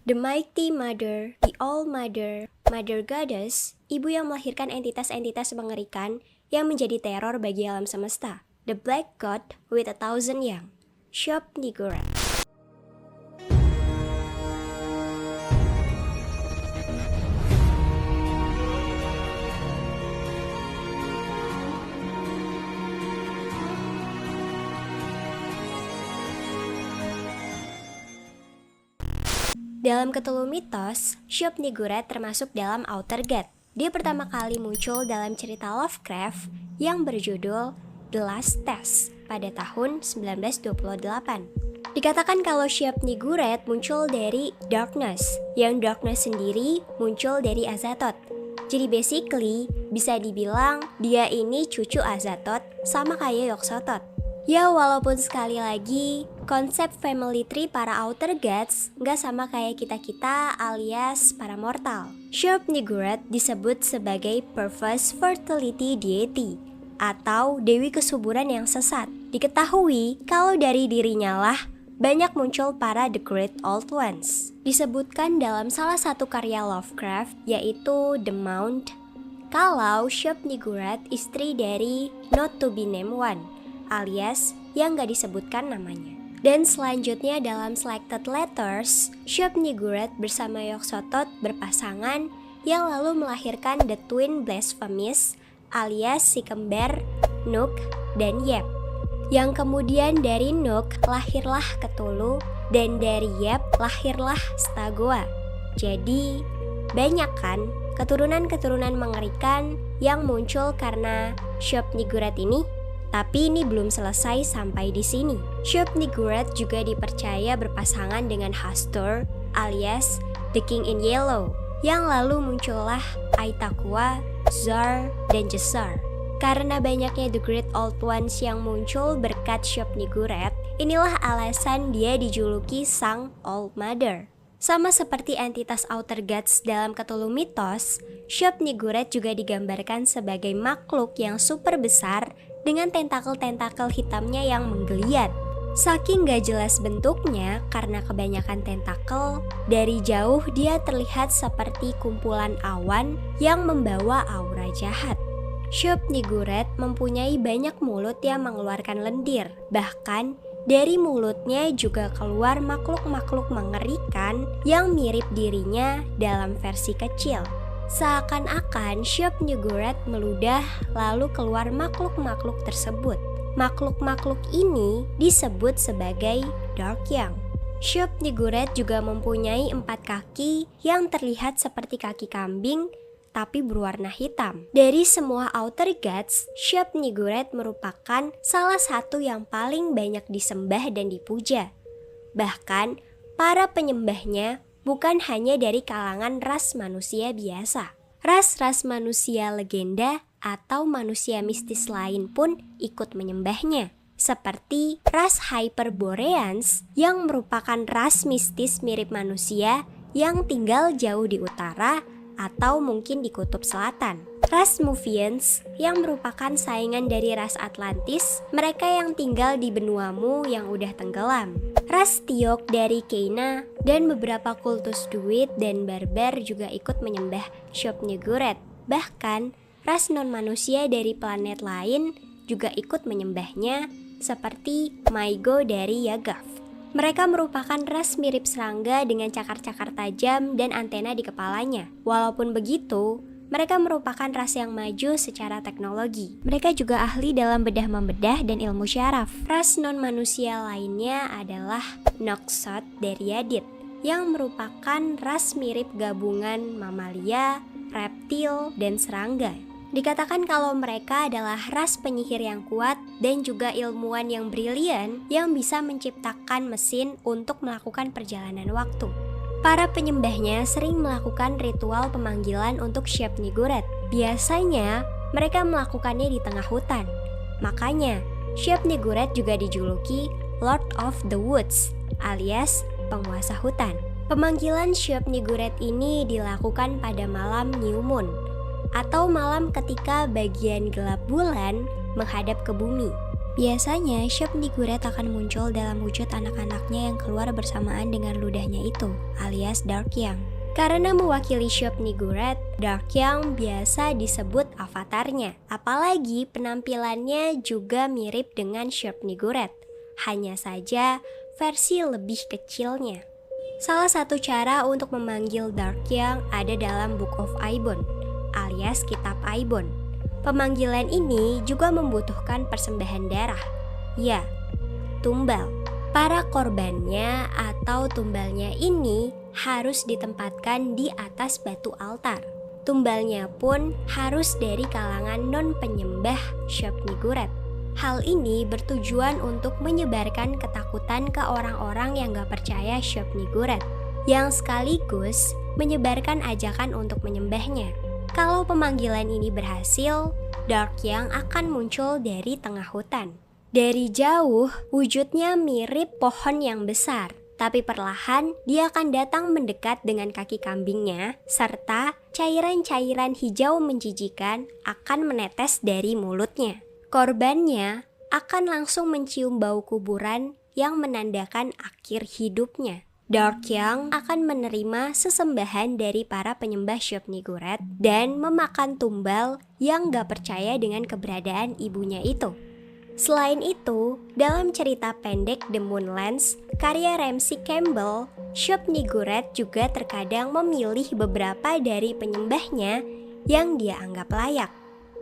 The Mighty Mother, the All Mother, Mother Goddess, ibu yang melahirkan entitas-entitas mengerikan yang menjadi teror bagi alam semesta. The Black God with 1,000 Young, Shub-Niggurath. Dalam Cthulhu mitos, Shub-Niggurath termasuk dalam Outer God. Dia pertama kali muncul dalam cerita Lovecraft yang berjudul The Last Test pada tahun 1928. Dikatakan kalau Shub-Niggurath muncul dari Darkness, yang Darkness sendiri muncul dari Azathoth. Jadi basically, bisa dibilang dia ini cucu Azathoth sama kayak Yog-Sothoth. Ya walaupun sekali lagi, konsep family tree para Outer Gods nggak sama kayak kita-kita alias para mortal. Shub-Niggurath disebut sebagai perverse fertility deity atau dewi kesuburan yang sesat. Diketahui kalau dari dirinya lah banyak muncul para The Great Old Ones. Disebutkan dalam salah satu karya Lovecraft yaitu The Mound kalau Shub-Niggurath istri dari Not to be named one, alias yang gak disebutkan namanya. Dan selanjutnya dalam Selected Letters, Shub-Niggurath bersama Yog-Sothoth berpasangan yang lalu melahirkan The Twin Blasphemies alias si kembar Nook dan Yep. Yang kemudian dari Nook lahirlah Cthulhu dan dari Yep lahirlah Stagoa. Jadi banyak kan keturunan-keturunan mengerikan yang muncul karena Shub-Niggurath ini. Tapi ini belum selesai sampai di sini. Shub-Niggurath juga dipercaya berpasangan dengan Hastur alias The King in Yellow, yang lalu muncullah Aitaquah, Zar, dan Jezar. Karena banyaknya The Great Old Ones yang muncul berkat Shub-Niggurath, inilah alasan dia dijuluki Sang Old Mother. Sama seperti entitas Outer Gods dalam Cthulhu mitos, Shub-Niggurath juga digambarkan sebagai makhluk yang super besar dengan tentakel-tentakel hitamnya yang menggeliat. Saking gak jelas bentuknya karena kebanyakan tentakel, dari jauh dia terlihat seperti kumpulan awan yang membawa aura jahat. Shub-Niggurath mempunyai banyak mulut yang mengeluarkan lendir. Bahkan dari mulutnya juga keluar makhluk-makhluk mengerikan yang mirip dirinya dalam versi kecil. Seakan-akan Shub-Niggurath meludah lalu keluar makhluk-makhluk tersebut. Makhluk-makhluk ini disebut sebagai Dark Young. Shub-Niggurath juga mempunyai 4 kaki yang terlihat seperti kaki kambing tapi berwarna hitam. Dari semua Outer Gods, Shub-Niggurath merupakan salah satu yang paling banyak disembah dan dipuja. Bahkan para penyembahnya bukan hanya dari kalangan ras manusia biasa. Ras-ras manusia legenda atau manusia mistis lain pun ikut menyembahnya. Seperti ras Hyperboreans yang merupakan ras mistis mirip manusia yang tinggal jauh di utara atau mungkin di kutub selatan. Ras Muvians yang merupakan saingan dari ras Atlantis, mereka yang tinggal di benuamu yang udah tenggelam. Ras Tiok dari Keina dan beberapa kultus druid dan barbar juga ikut menyembah Shub-Niggurath. Bahkan ras non-manusia dari planet lain juga ikut menyembahnya seperti Maigo dari Yagath. Mereka merupakan ras mirip serangga dengan cakar-cakar tajam dan antena di kepalanya. Walaupun begitu, mereka merupakan ras yang maju secara teknologi. Mereka juga ahli dalam bedah-membedah dan ilmu syaraf. Ras non-manusia lainnya adalah Noxoth dari Yadith, yang merupakan ras mirip gabungan mamalia, reptil, dan serangga. Dikatakan kalau mereka adalah ras penyihir yang kuat dan juga ilmuwan yang brilian yang bisa menciptakan mesin untuk melakukan perjalanan waktu. Para penyembahnya sering melakukan ritual pemanggilan untuk Shub-Niggurath. Biasanya mereka melakukannya di tengah hutan. Makanya Shub-Niggurath juga dijuluki Lord of the Woods alias penguasa hutan. Pemanggilan Shub-Niggurath ini dilakukan pada malam New Moon atau malam ketika bagian gelap bulan menghadap ke bumi. Biasanya, Shub-Niggurath akan muncul dalam wujud anak-anaknya yang keluar bersamaan dengan ludahnya itu, alias Darkyang. Karena mewakili Shub-Niggurath, Darkyang biasa disebut avatarnya. Apalagi penampilannya juga mirip dengan Shub-Niggurath, hanya saja versi lebih kecilnya. Salah satu cara untuk memanggil Darkyang ada dalam Book of Aibon, alias Kitab Aibon. Pemanggilan ini juga membutuhkan persembahan darah. Ya, tumbal. Para korbannya atau tumbalnya ini harus ditempatkan di atas batu altar. Tumbalnya pun harus dari kalangan non-penyembah Shub-Niggurath. Hal ini bertujuan untuk menyebarkan ketakutan ke orang-orang yang gak percaya Shub-Niggurath, yang sekaligus menyebarkan ajakan untuk menyembahnya. Kalau pemanggilan ini berhasil, Darkyang akan muncul dari tengah hutan. Dari jauh, wujudnya mirip pohon yang besar, tapi perlahan dia akan datang mendekat dengan kaki kambingnya, serta cairan-cairan hijau menjijikan akan menetes dari mulutnya. Korbannya akan langsung mencium bau kuburan yang menandakan akhir hidupnya. Darkyang akan menerima sesembahan dari para penyembah Shub-Niggurath dan memakan tumbal yang gak percaya dengan keberadaan ibunya itu. Selain itu, dalam cerita pendek The Moonlands, karya Ramsey Campbell, Shub-Niggurath juga terkadang memilih beberapa dari penyembahnya yang dia anggap layak.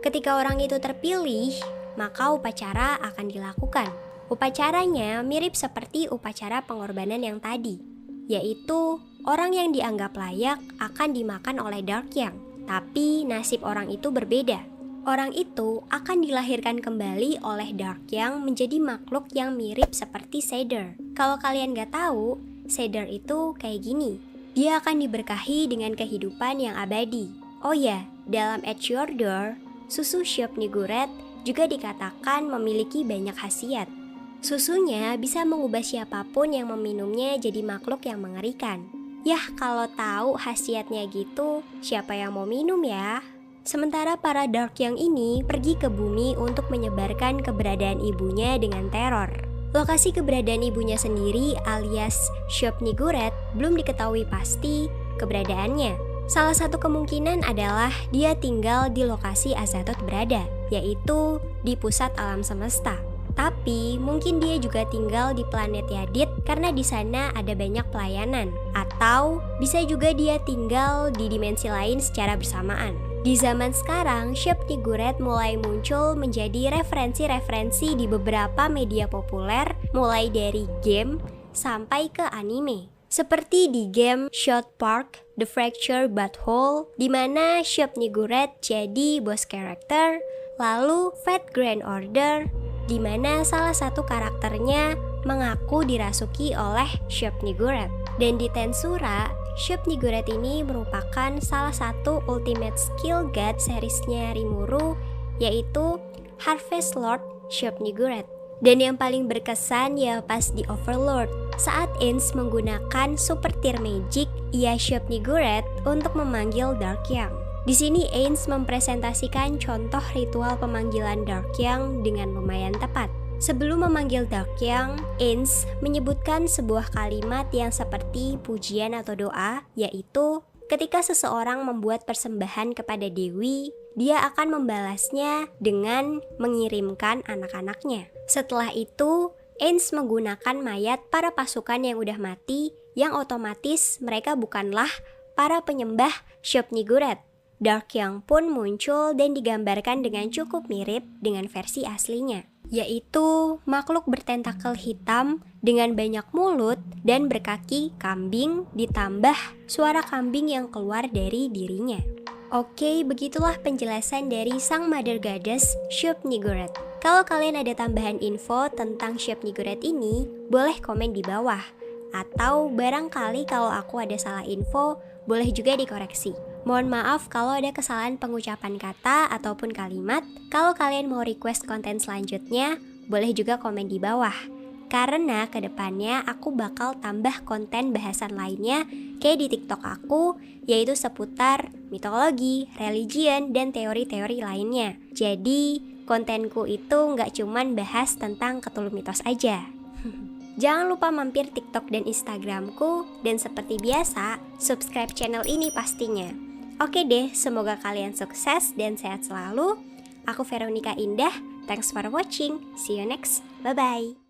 Ketika orang itu terpilih, maka upacara akan dilakukan. Upacaranya mirip seperti upacara pengorbanan yang tadi, yaitu orang yang dianggap layak akan dimakan oleh Darkyang. Tapi nasib orang itu berbeda. Orang itu akan dilahirkan kembali oleh Darkyang menjadi makhluk yang mirip seperti Seder. Kalau kalian gak tahu, Seder itu kayak gini. Dia akan diberkahi dengan kehidupan yang abadi. Oh ya, dalam At Your Door, susu Shub-Niggurath juga dikatakan memiliki banyak khasiat. Susunya bisa mengubah siapapun yang meminumnya jadi makhluk yang mengerikan. Yah, kalau tahu khasiatnya gitu, siapa yang mau minum ya? Sementara para Darkyang ini pergi ke bumi untuk menyebarkan keberadaan ibunya dengan teror. Lokasi keberadaan ibunya sendiri alias Shub-Niggurath belum diketahui pasti keberadaannya. Salah satu kemungkinan adalah dia tinggal di lokasi Azathoth berada, yaitu di pusat alam semesta. Tapi mungkin dia juga tinggal di planet Yadith karena di sana ada banyak pelayanan. Atau bisa juga dia tinggal di dimensi lain secara bersamaan. Di zaman sekarang, Shub-Niggurath mulai muncul menjadi referensi-referensi di beberapa media populer, mulai dari game sampai ke anime. Seperti di game South Park, The Fractured But Whole, di mana Shub-Niggurath jadi boss character, lalu Fate Grand Order, di mana salah satu karakternya mengaku dirasuki oleh Shub-Niggurath. Dan di Tensura, Shub-Niggurath ini merupakan salah satu ultimate skill god seriesnya Rimuru, yaitu Harvest Lord Shub-Niggurath. Dan yang paling berkesan ya pas di Overlord, saat Ainz menggunakan super tier magic ia Shub-Niggurath untuk memanggil Darkyang. Di sini Ainz mempresentasikan contoh ritual pemanggilan Darkyang dengan lumayan tepat. Sebelum memanggil Darkyang, Ainz menyebutkan sebuah kalimat yang seperti pujian atau doa, yaitu ketika seseorang membuat persembahan kepada Dewi, dia akan membalasnya dengan mengirimkan anak-anaknya. Setelah itu, Ainz menggunakan mayat para pasukan yang udah mati, yang otomatis mereka bukanlah para penyembah Shub-Niggurath. Darkyang pun muncul dan digambarkan dengan cukup mirip dengan versi aslinya, yaitu makhluk bertentakel hitam dengan banyak mulut dan berkaki kambing ditambah suara kambing yang keluar dari dirinya. Oke, begitulah penjelasan dari sang Mother Goddess Shub-Niggurath. Kalau kalian ada tambahan info tentang Shub-Niggurath ini, boleh komen di bawah. Atau barangkali kalau aku ada salah info, boleh juga dikoreksi. Mohon maaf kalau ada kesalahan pengucapan kata ataupun kalimat. Kalau kalian mau request konten selanjutnya, boleh juga komen di bawah. Karena kedepannya aku bakal tambah konten bahasan lainnya kayak di TikTok aku, yaitu seputar mitologi, religion, dan teori-teori lainnya. Jadi, kontenku itu nggak cuman bahas tentang Cthulhu Mitos aja. Jangan lupa mampir TikTok dan Instagramku, dan seperti biasa, subscribe channel ini pastinya. Oke deh, semoga kalian sukses dan sehat selalu. Aku Veronica Indah, thanks for watching, see you next, bye-bye.